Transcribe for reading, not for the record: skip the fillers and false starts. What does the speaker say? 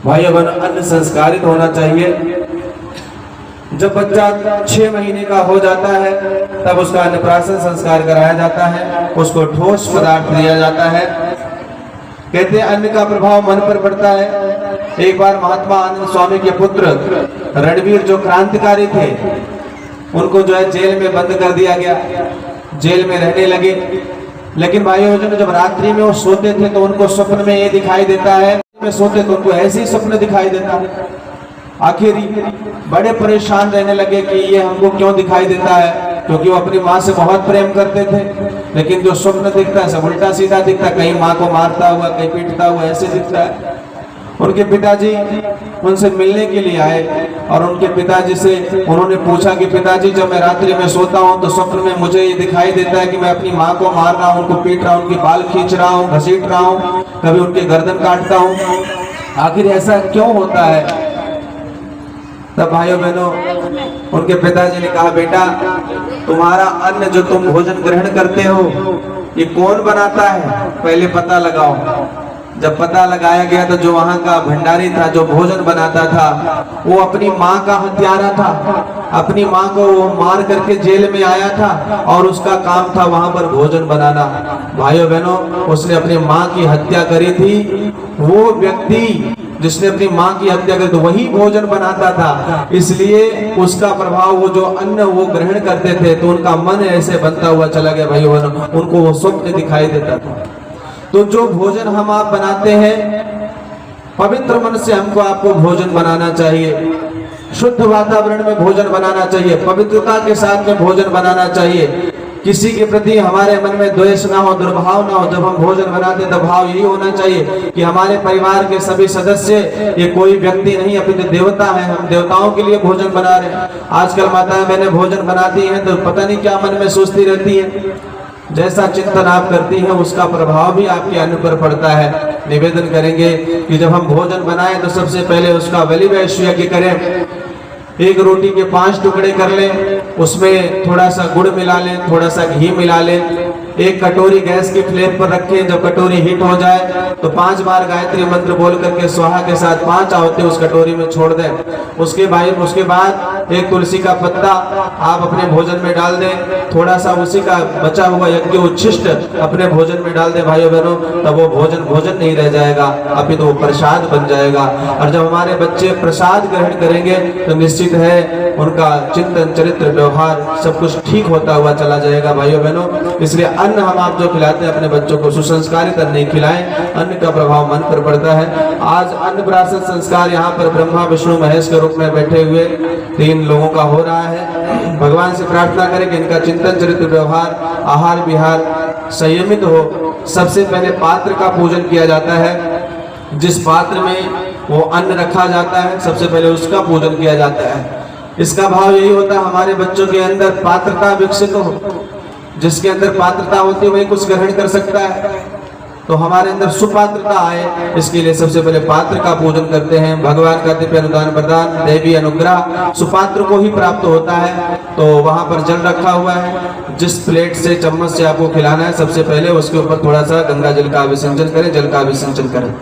भाइयों बहनों, अन्न संस्कारित होना चाहिए। जब बच्चा 6 महीने का हो जाता है तब उसका अन्नप्राशन संस्कार कराया जाता है, उसको ठोस पदार्थ दिया जाता है। कहते हैं अन्न का प्रभाव मन पर पड़ता है। एक बार महात्मा आनंद स्वामी के पुत्र रणवीर जो क्रांतिकारी थे, उनको जो है जेल में बंद कर दिया गया, जेल में रहने लगे। लेकिन भाइयों जब रात्रि में वो सोते थे तो उनको स्वप्न में ये दिखाई देता है, में सोते तो उनको ऐसे ही स्वप्न दिखाई देता है। आखिर बड़े परेशान रहने लगे कि ये हमको क्यों दिखाई देता है, क्योंकि वो अपनी माँ से बहुत प्रेम करते थे। लेकिन जो स्वप्न दिखता है सब उल्टा सीधा दिखता है, कहीं माँ को मारता हुआ, कहीं पीटता हुआ, ऐसे दिखता है। उनके पिताजी उनसे मिलने के लिए आए और उनके पिताजी से उन्होंने पूछा कि पिताजी, जब मैं रात्रि में सोता हूँ तो स्वप्न में मुझे ये दिखाई देता है कि मैं अपनी माँ को मार रहा हूँ, उनको पीट रहा हूँ, उनके बाल खींच रहा हूँ, घसीट रहा हूँ, कभी उनके गर्दन काटता हूँ, आखिर ऐसा क्यों होता है? तब भाइयों बहनों उनके पिताजी ने कहा, बेटा तुम्हारा अन्न जो तुम भोजन ग्रहण करते हो ये कौन बनाता है, पहले पता लगाओ। जब पता लगाया गया तो जो वहाँ का भंडारी था, जो भोजन बनाता था, वो अपनी माँ का हत्यारा था। अपनी माँ को वो मार करके जेल में आया था और उसका काम था वहाँ पर भोजन बनाना। भाइयों बहनों, उसने अपनी माँ की हत्या करी थी। वो व्यक्ति जिसने अपनी माँ की हत्या करी तो वही भोजन बनाता था, इसलिए उसका प्रभाव, वो जो अन्न वो ग्रहण करते थे तो उनका मन ऐसे बनता हुआ चला गया। भाइयों बहनों, उनको वो स्वप्न दिखाई देता था। तो जो भोजन हम आप बनाते हैं, पवित्र मन से हमको आपको भोजन बनाना चाहिए, शुद्ध वातावरण में भोजन बनाना चाहिए, पवित्रता के साथ में भोजन बनाना चाहिए। किसी के प्रति हमारे मन में द्वेष ना हो, दुर्भाव ना हो। जब हम भोजन बनाते तो भाव यही होना चाहिए कि हमारे परिवार के सभी सदस्य ये कोई व्यक्ति नहीं अपितु देवता है, हम देवताओं के लिए भोजन बना रहे हैं। आजकल माताएं बहनें भोजन बनाती हैं तो पता नहीं क्या मन में सोचती रहती है। जैसा चिंतन आप करती हैं उसका प्रभाव भी आपके अन्न पर पड़ता है। निवेदन करेंगे कि जब हम भोजन बनाएं तो सबसे पहले उसका बलि वैश्य यज्ञ करें। एक रोटी के 5 टुकड़े कर लें, उसमें थोड़ा सा गुड़ मिला लें, थोड़ा सा घी मिला लें। एक कटोरी गैस की फ्लेम पर रखें, जब कटोरी हीट हो जाए तो 5 बार गायत्री मंत्र बोल करके स्वाहा के साथ 5 आहूति उस कटोरी में छोड़ दें। उसके बाद एक तुलसी का पत्ता आप अपने भोजन में डाल दें, थोड़ा सा उसी का बचा हुआ यज्ञ उच्छिष्ट अपने भोजन में डाल दें। भाइयों बहनों, तब वो भोजन नहीं रह जाएगा, अपितु वो प्रसाद बन जाएगा। और जब हमारे बच्चे प्रसाद ग्रहण करेंगे तो निश्चित है उनका चिंतन, चरित्र, व्यवहार सब कुछ ठीक होता हुआ चला जाएगा। भाइयों बहनों, इसलिए अन्न हम आप जो खिलाते हैं अपने बच्चों को सुसंस्कारित अन्न नहीं खिलाएं, अन्न का प्रभाव मन पर पड़ता है। आज अन्नप्राशन संस्कार यहाँ पर ब्रह्मा विष्णु महेश के रूप में बैठे हुए 3 लोगों का हो रहा है। भगवान से प्रार्थना करें कि इनका चिंतन, चरित्र, व्यवहार, आहार विहार संयमित हो। सबसे पहले पात्र का पूजन किया जाता है। जिस पात्र में वो अन्न रखा जाता है सबसे पहले उसका पूजन किया जाता है। इसका भाव यही होता है हमारे बच्चों के अंदर पात्रता विकसित हो। जिसके अंदर पात्रता होती है वही कुछ ग्रहण कर सकता है। तो हमारे अंदर सुपात्रता आए, इसके लिए सबसे पहले पात्र का पूजन करते हैं। भगवान का दिव्य अनुदान प्रदान, दैवी अनुग्रह सुपात्र को ही प्राप्त होता है। तो वहां पर जल रखा हुआ है, जिस प्लेट से, चम्मच से आपको खिलाना है सबसे पहले उसके ऊपर थोड़ा सा गंगा जल का अभिसिंचन करें, जल का अभिसिंचन करें।